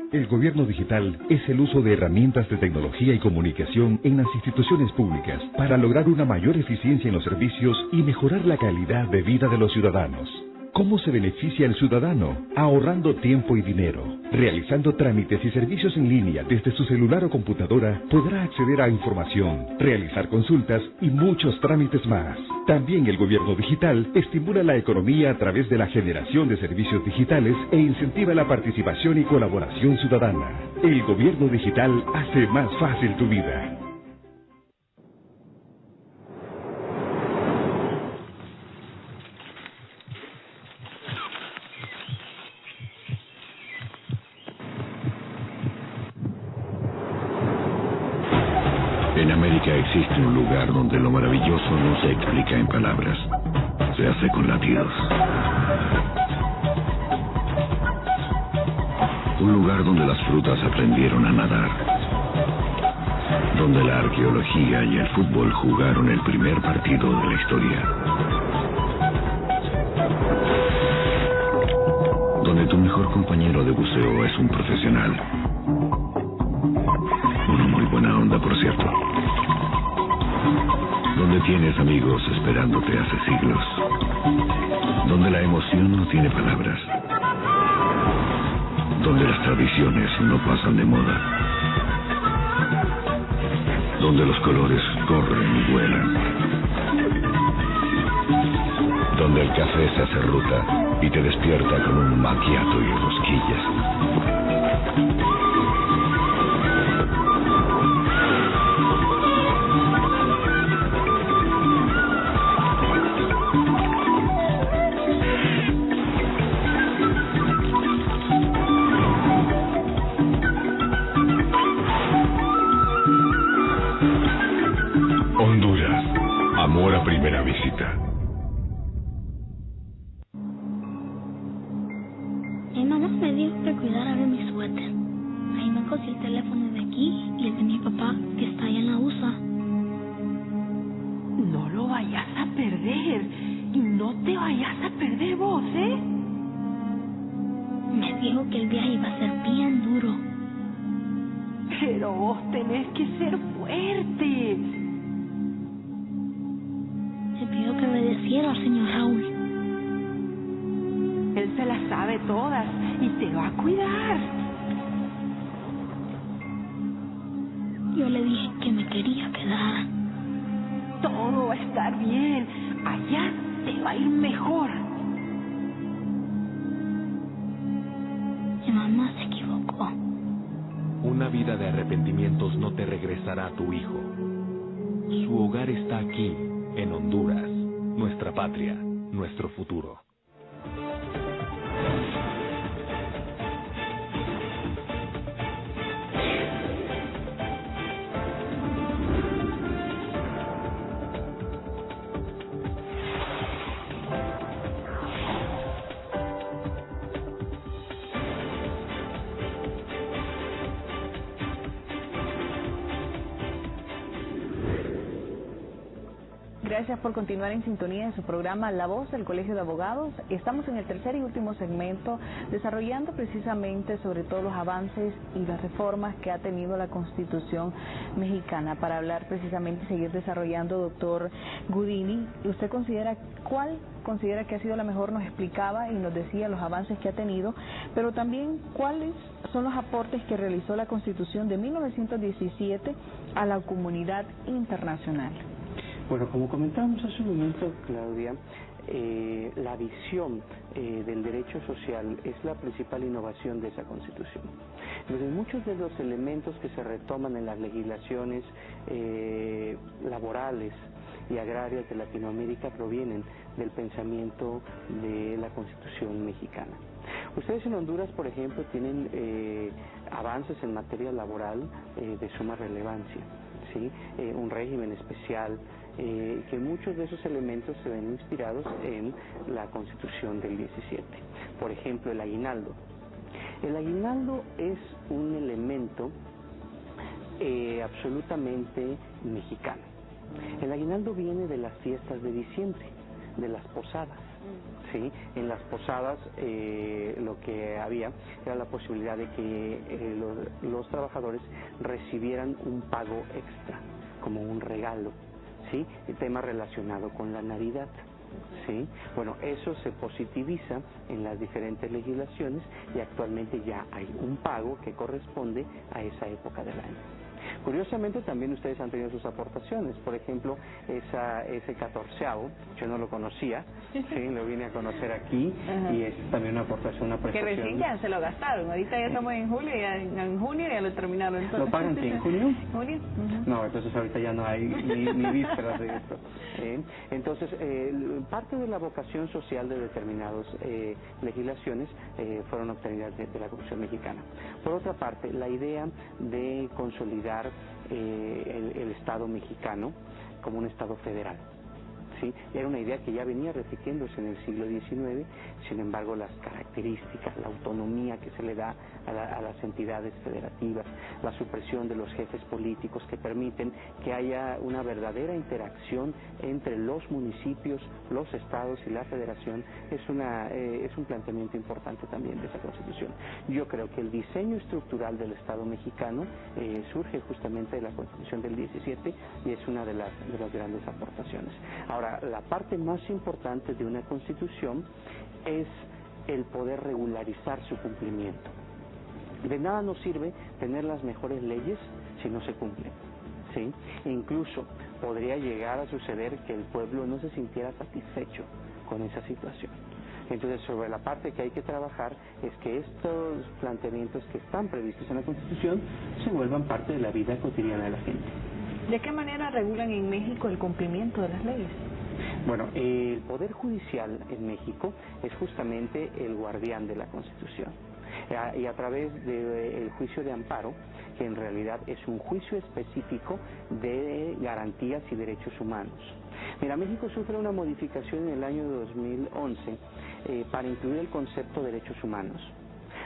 S7: El gobierno digital es el uso de herramientas de tecnología y comunicación en las instituciones públicas para lograr una mayor eficiencia en los servicios y mejorar la calidad de vida de los ciudadanos. ¿Cómo se beneficia el ciudadano? Ahorrando tiempo y dinero. Realizando trámites y servicios en línea desde su celular o computadora, podrá acceder a información, realizar consultas y muchos trámites más. También el gobierno digital estimula la economía a través de la generación de servicios digitales e incentiva la participación y colaboración ciudadana. El gobierno digital hace más fácil tu vida.
S5: En América existe un lugar donde lo maravilloso no se explica en palabras, se hace con latidos. Un lugar donde las frutas aprendieron a nadar, donde la arqueología y el fútbol jugaron el primer partido de la historia, donde tu mejor compañero de buceo es un profesional. Una muy buena onda, por cierto. Donde tienes amigos esperándote hace siglos. Donde la emoción no tiene palabras. Donde las tradiciones no pasan de moda. Donde los colores corren y vuelan. Donde el café se hace ruta y te despierta con un macchiato y rosquillas.
S3: Honduras, amor a primera visita.
S8: Mi mamá me dijo que cuidara de mi suéter. Ahí me cosí el teléfono de aquí y el de mi papá, que está allá en la USA.
S9: No lo vayas a perder. Y no te vayas a perder vos, ¿eh?
S8: Me dijo que el viaje iba a ser bien duro.
S9: Pero vos tenés que ser fuerte.
S8: Le pido que obedeciera al señor Raúl.
S9: Él se las sabe todas y te va a cuidar.
S8: Yo le dije que me quería quedar.
S9: Todo va a estar bien. Allá te va a ir mejor.
S8: Mi mamá se equivocó.
S10: Una vida de arrepentimientos no te regresará a tu hijo. Su hogar está aquí, en Honduras, nuestra patria, nuestro futuro.
S1: Gracias por continuar en sintonía de su programa La Voz del Colegio de Abogados. Estamos en el tercer y último segmento desarrollando precisamente sobre todos los avances y las reformas que ha tenido la Constitución mexicana. Para hablar precisamente y seguir desarrollando, doctor Gudini, ¿usted cuál considera que ha sido la mejor? Nos explicaba y nos decía los avances que ha tenido, pero también cuáles son los aportes que realizó la Constitución de 1917 a la comunidad internacional.
S2: Bueno, como comentábamos hace un momento, Claudia, la visión del derecho social es la principal innovación de esa Constitución. Entonces, muchos de los elementos que se retoman en las legislaciones laborales y agrarias de Latinoamérica provienen del pensamiento de la Constitución mexicana. Ustedes en Honduras, por ejemplo, tienen avances en materia laboral de suma relevancia, ¿sí? Un régimen especial, que muchos de esos elementos se ven inspirados en la Constitución del 17. Por ejemplo, el aguinaldo. El aguinaldo es un elemento absolutamente mexicano. El aguinaldo viene de las fiestas de diciembre, de las posadas. ¿Sí? En las posadas lo que había era la posibilidad de que los trabajadores recibieran un pago extra, como un regalo, ¿sí? El tema relacionado con la Navidad. ¿Sí? Bueno, eso se positiviza en las diferentes legislaciones y actualmente ya hay un pago que corresponde a esa época del año. Curiosamente también ustedes han tenido sus aportaciones, por ejemplo, ese 14avo, yo no lo conocía, sí, lo vine a conocer aquí. Ajá. Y es también una aportación, una prestación.
S1: Que recién ya se lo gastaron, ahorita ya estamos en julio, en junio ya lo terminaron. Entonces.
S2: ¿Lo pagan en junio?
S1: ¿Junio?
S2: No, entonces ahorita ya no hay ni vísperas de esto. Entonces, parte de la vocación social de determinadas legislaciones fueron obtenidas de la Constitución mexicana. Por otra parte, la idea de consolidar el Estado mexicano como un Estado federal. ¿Sí? Era una idea que ya venía repitiéndose en el siglo XIX, sin embargo las características, la autonomía que se le da a las entidades federativas, la supresión de los jefes políticos que permiten que haya una verdadera interacción entre los municipios, los estados y la federación, es un planteamiento importante también de esa Constitución. Yo creo que el diseño estructural del Estado mexicano surge justamente de la Constitución del 17 y es una de las grandes aportaciones. Ahora, la parte más importante de una Constitución es el poder regularizar su cumplimiento. De nada nos sirve tener las mejores leyes si no se cumplen, ¿sí? E incluso podría llegar a suceder que el pueblo no se sintiera satisfecho con esa situación. Entonces, sobre la parte que hay que trabajar es que estos planteamientos que están previstos en la Constitución se vuelvan parte de la vida cotidiana de la gente.
S1: ¿De qué manera regulan en México el cumplimiento de las leyes?
S2: Bueno, el Poder Judicial en México es justamente el guardián de la Constitución. Y a través del juicio de amparo, que en realidad es un juicio específico de garantías y derechos humanos. Mira, México sufre una modificación en el año 2011 para incluir el concepto de derechos humanos.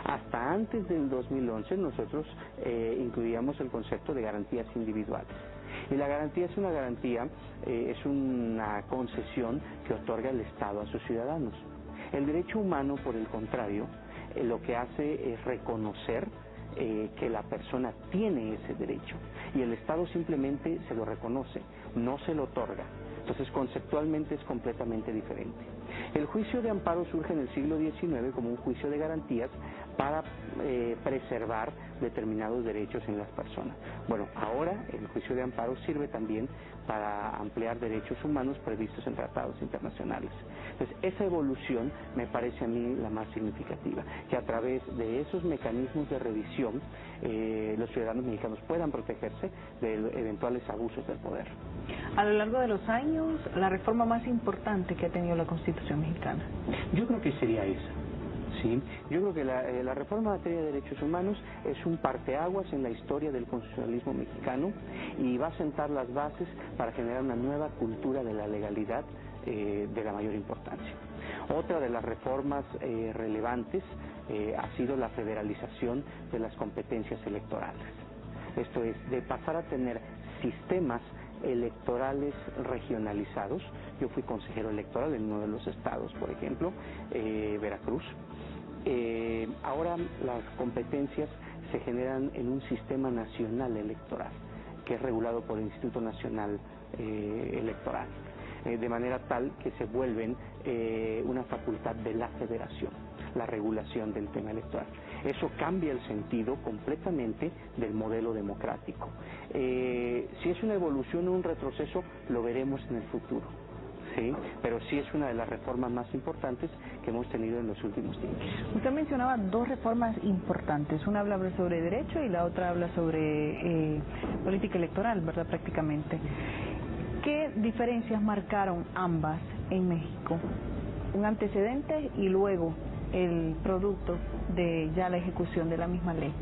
S2: Hasta antes del 2011 nosotros incluíamos el concepto de garantías individuales. Y la garantía es una garantía, es una concesión que otorga el Estado a sus ciudadanos. El derecho humano, por el contrario, lo que hace es reconocer que la persona tiene ese derecho y el Estado simplemente se lo reconoce, no se lo otorga. Entonces, conceptualmente es completamente diferente. El juicio de amparo surge en el siglo XIX como un juicio de garantías para preservar determinados derechos en las personas. Bueno, ahora el juicio de amparo sirve también para ampliar derechos humanos previstos en tratados internacionales. Entonces, esa evolución me parece a mí la más significativa, que a través de esos mecanismos de revisión los ciudadanos mexicanos puedan protegerse de eventuales abusos del poder.
S1: A lo largo de los años, la reforma más importante que ha tenido la Constitución mexicana.
S2: Yo creo que sería esa. Sí, yo creo que la reforma en materia de derechos humanos es un parteaguas en la historia del constitucionalismo mexicano y va a sentar las bases para generar una nueva cultura de la legalidad de la mayor importancia. Otra de las reformas relevantes ha sido la federalización de las competencias electorales. Esto es, de pasar a tener sistemas electorales regionalizados. Yo fui consejero electoral en uno de los estados, por ejemplo, Veracruz. Ahora las competencias se generan en un sistema nacional electoral, que es regulado por el Instituto Nacional Electoral, de manera tal que se vuelven una facultad de la federación, la regulación del tema electoral. Eso cambia el sentido completamente del modelo democrático. Si es una evolución o un retroceso, lo veremos en el futuro. Sí, pero sí es una de las reformas más importantes que hemos tenido en los últimos tiempos.
S1: Usted mencionaba dos reformas importantes, una habla sobre derecho y la otra habla sobre política electoral, ¿verdad? Prácticamente. ¿Qué diferencias marcaron ambas en México? Un antecedente y luego el producto de ya la ejecución de la misma ley.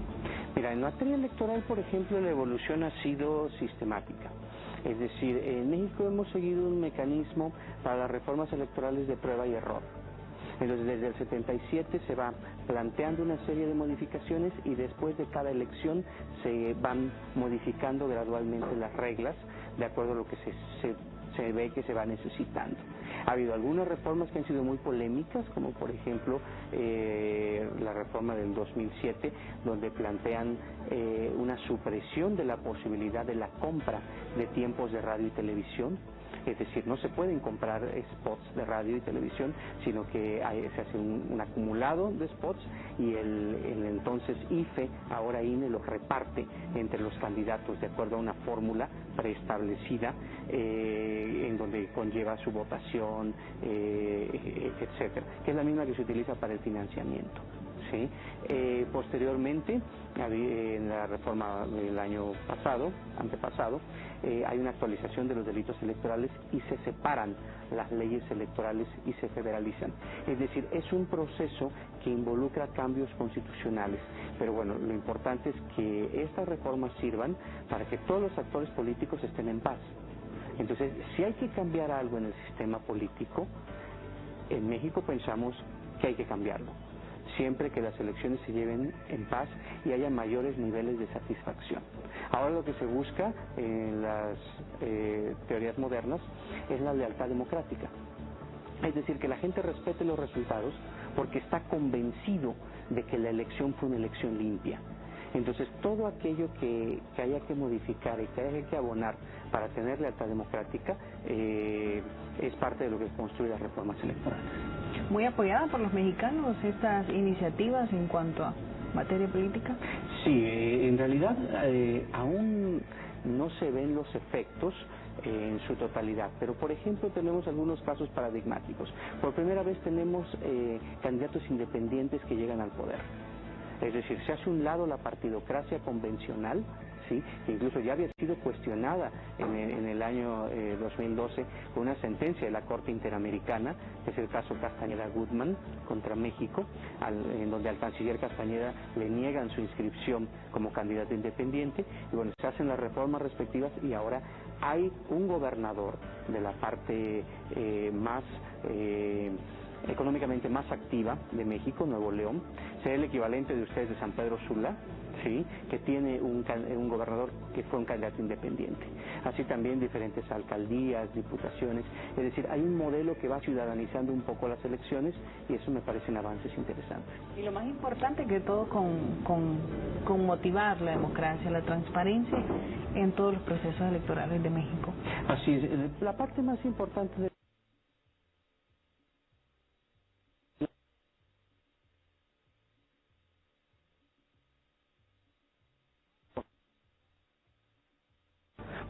S2: Mira, en materia electoral, por ejemplo, la evolución ha sido sistemática. Es decir, en México hemos seguido un mecanismo para las reformas electorales de prueba y error. Entonces, desde el 77 se va planteando una serie de modificaciones y después de cada elección se van modificando gradualmente las reglas de acuerdo a lo que se ve que se va necesitando. Ha habido algunas reformas que han sido muy polémicas, como por ejemplo la reforma del 2007, donde plantean una supresión de la posibilidad de la compra de tiempos de radio y televisión. Es decir, no se pueden comprar spots de radio y televisión, sino que se hace un acumulado de spots y el entonces IFE, ahora INE, los reparte entre los candidatos de acuerdo a una fórmula preestablecida en donde conlleva su votación, etcétera, que es la misma que se utiliza para el financiamiento. ¿Sí? Posteriormente, en la reforma del año antepasado, hay una actualización de los delitos electorales y se separan las leyes electorales y se federalizan. Es decir, es un proceso que involucra cambios constitucionales, pero bueno, lo importante es que estas reformas sirvan para que todos los actores políticos estén en paz. Entonces, si hay que cambiar algo en el sistema político, en México pensamos que hay que cambiarlo, siempre que las elecciones se lleven en paz y haya mayores niveles de satisfacción. Ahora lo que se busca en las teorías modernas es la lealtad democrática. Es decir, que la gente respete los resultados porque está convencido de que la elección fue una elección limpia. Entonces, todo aquello que haya que modificar y que haya que abonar para tener lealtad democrática es parte de lo que construye las reformas electorales.
S1: ¿Muy apoyada por los mexicanos estas iniciativas en cuanto a materia política?
S2: Sí, en realidad aún no se ven los efectos en su totalidad, pero por ejemplo tenemos algunos casos paradigmáticos. Por primera vez tenemos candidatos independientes que llegan al poder. Es decir, se hace a un lado la partidocracia convencional, ¿sí? Que incluso ya había sido cuestionada en el año 2012 con una sentencia de la Corte Interamericana, que es el caso Castañeda-Gutmann contra México, en donde al canciller Castañeda le niegan su inscripción como candidato independiente, y bueno, se hacen las reformas respectivas y ahora hay un gobernador de la parte económicamente más activa de México, Nuevo León, será el equivalente de ustedes de San Pedro Sula, ¿sí? Que tiene un gobernador que fue un candidato independiente. Así también diferentes alcaldías, diputaciones, es decir, hay un modelo que va ciudadanizando un poco las elecciones y eso me parecen avances interesantes.
S1: Y lo más importante que todo con motivar la democracia, la transparencia en todos los procesos electorales de México.
S2: Así es, la parte más importante de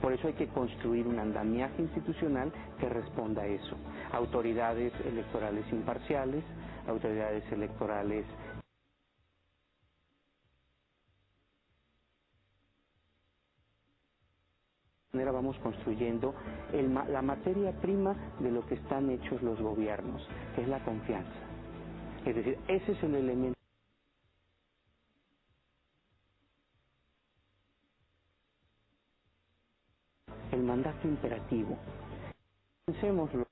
S2: Por eso hay que construir un andamiaje institucional que responda a eso. Autoridades electorales imparciales, autoridades electorales vamos construyendo la materia prima de lo que están hechos los gobiernos, que es la confianza. Es decir, ese es el elemento. El mandato imperativo. Pensémoslo.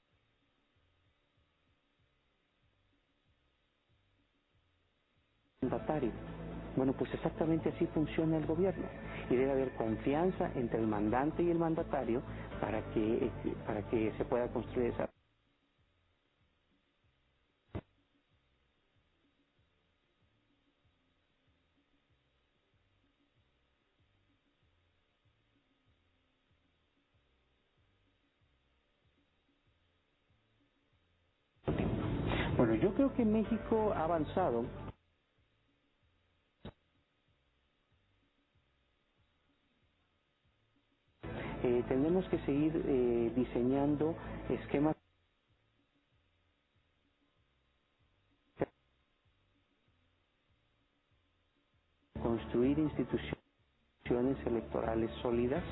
S2: Mandatario. Bueno, pues exactamente así funciona el gobierno y debe haber confianza entre el mandante y el mandatario para que se pueda construir esa. Bueno, yo creo que México ha avanzado. Tenemos que seguir diseñando esquemas construir instituciones electorales sólidas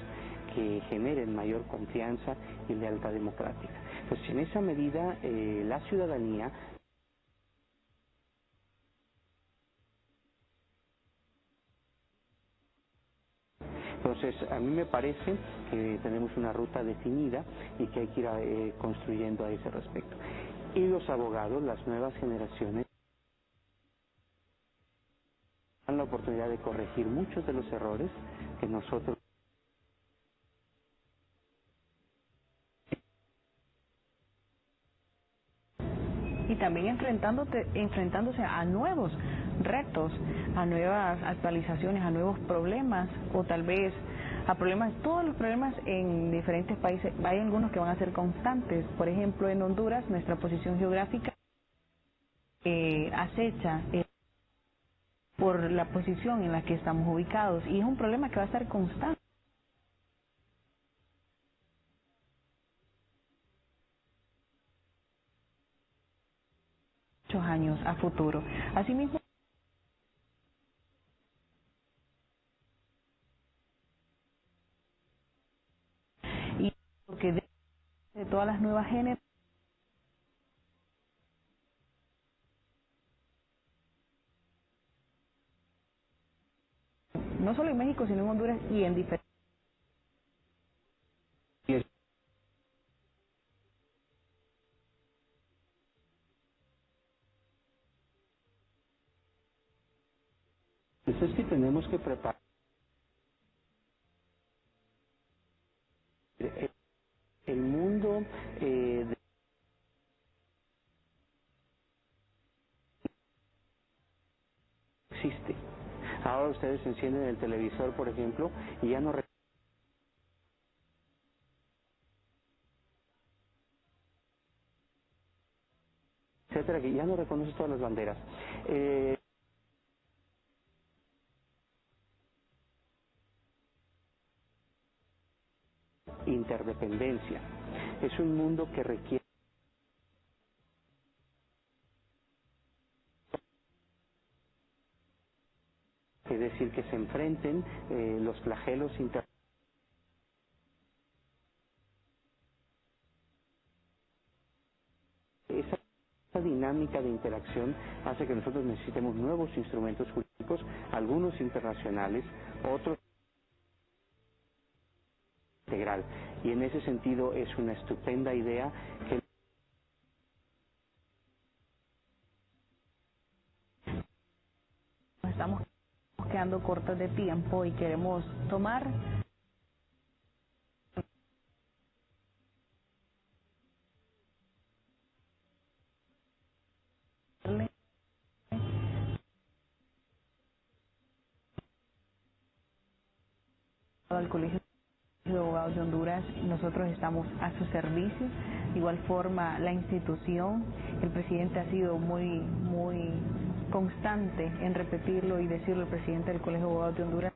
S2: que generen mayor confianza y lealtad democrática. Entonces, en esa medida, la ciudadanía Entonces, a mí me parece que tenemos una ruta definida y que hay que ir construyendo a ese respecto. Y los abogados, las nuevas generaciones, dan la oportunidad de corregir muchos de los errores que nosotros
S1: y también enfrentándose a nuevos retos, a nuevas actualizaciones, a nuevos problemas o tal vez a problemas, todos los problemas en diferentes países. Hay algunos que van a ser constantes. Por ejemplo, en Honduras, nuestra posición geográfica acecha por la posición en la que estamos ubicados y es un problema que va a estar constante. Muchos años a futuro. Asimismo, y porque de todas las nuevas generaciones no solo en México sino en Honduras y en diferentes.
S2: Eso es que tenemos que preparar el mundo existe. Ahora ustedes encienden el televisor, por ejemplo, y ya no etcétera, que ya no reconoce todas las banderas. Interdependencia. Es un mundo que requiere es decir, que se enfrenten los flagelos Esa dinámica de interacción hace que nosotros necesitemos nuevos instrumentos jurídicos, algunos internacionales, otros integral. Y en ese sentido es una estupenda idea que
S1: estamos quedando cortos de tiempo y queremos tomar al Colegio de Abogados de Honduras. Nosotros estamos a su servicio. De igual forma, la institución, el presidente ha sido muy constante en repetirlo y decirlo, el presidente del Colegio de Abogados de Honduras,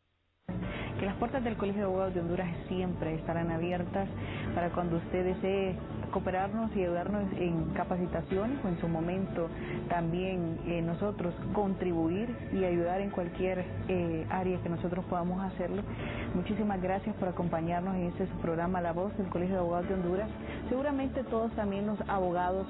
S1: que las puertas del Colegio de Abogados de Honduras siempre estarán abiertas para cuando usted desee cooperarnos y ayudarnos en capacitaciones o en su momento también nosotros contribuir y ayudar en cualquier área que nosotros podamos hacerlo. Muchísimas gracias por acompañarnos en este programa La Voz del Colegio de Abogados de Honduras. Seguramente todos también los abogados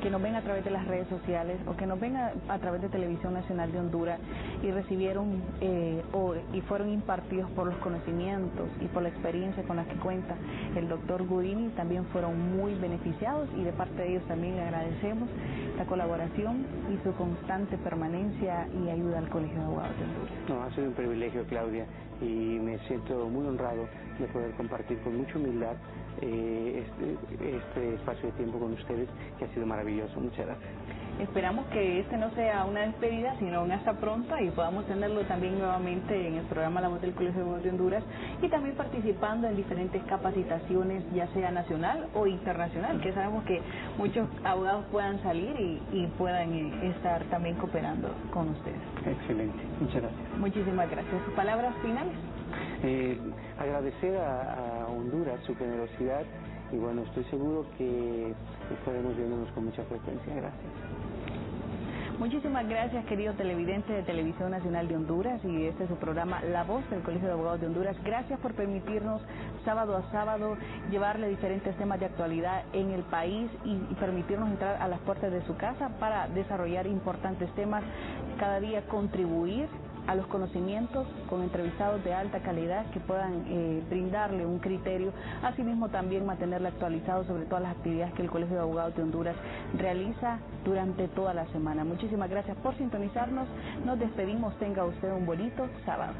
S1: que nos ven a través de las redes sociales o que nos ven a través de Televisión Nacional de Honduras y recibieron y fueron impartidos por los conocimientos y por la experiencia con la que cuenta el doctor Goodini, también fueron muy beneficiados, y de parte de ellos también le agradecemos la colaboración y su constante permanencia y ayuda al Colegio de Abogados de Honduras.
S2: No, ha sido un privilegio, Claudia, y me siento muy honrado de poder compartir con mucha humildad este espacio de tiempo con ustedes, que ha sido maravilloso. Muchas gracias.
S1: Esperamos que este no sea una despedida, sino un hasta pronto, y podamos tenerlo también nuevamente en el programa La Voz del Colegio de Abogados de Honduras, y también participando en diferentes capacitaciones, ya sea nacional o internacional, que sabemos que muchos abogados puedan salir y puedan estar también cooperando con ustedes.
S2: Excelente, muchas gracias.
S1: Muchísimas gracias. ¿Sus palabras finales?
S2: Agradecer a Honduras su generosidad, y bueno, estoy seguro que estaremos viéndonos con mucha frecuencia. Gracias.
S1: Muchísimas gracias, querido televidente de Televisión Nacional de Honduras, y este es su programa La Voz del Colegio de Abogados de Honduras. Gracias por permitirnos sábado a sábado llevarle diferentes temas de actualidad en el país y permitirnos entrar a las puertas de su casa para desarrollar importantes temas, cada día contribuir a los conocimientos con entrevistados de alta calidad que puedan brindarle un criterio, asimismo también mantenerle actualizado sobre todas las actividades que el Colegio de Abogados de Honduras realiza durante toda la semana. Muchísimas gracias por sintonizarnos, nos despedimos, tenga usted un bonito sábado.